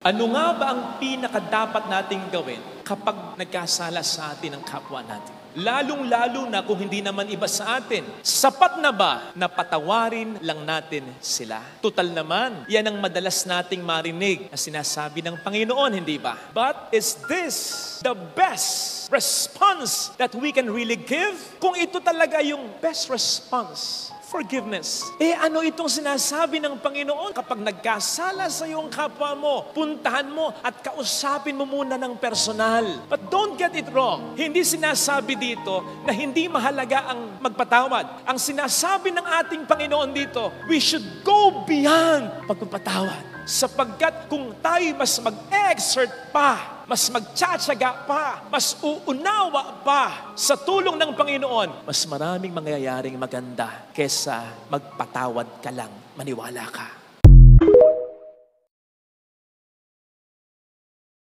Ano nga ba ang pinakadapat nating gawin kapag nagkasala sa atin ang kapwa natin? Lalong-lalo na kung hindi naman iba sa atin. Sapat na ba na patawarin lang natin sila? Total naman, yan ang madalas nating marinig na sinasabi ng Panginoon, hindi ba? But is this the best response that we can really give? Kung ito talaga yung best response, forgiveness. Ano itong sinasabi ng Panginoon? Kapag nagkasala sa iyong kapwa mo, puntahan mo at kausapin mo muna ng personal. But don't get it wrong. Hindi sinasabi dito na hindi mahalaga ang magpatawad. Ang sinasabi ng ating Panginoon dito, we should go beyond pagpapatawad. Sapagkat kung tayo mas mag-exert pa, mas magtsatsaga pa, mas uunawa pa sa tulong ng Panginoon, mas maraming mangyayaring maganda kesa magpatawad ka lang, maniwala ka.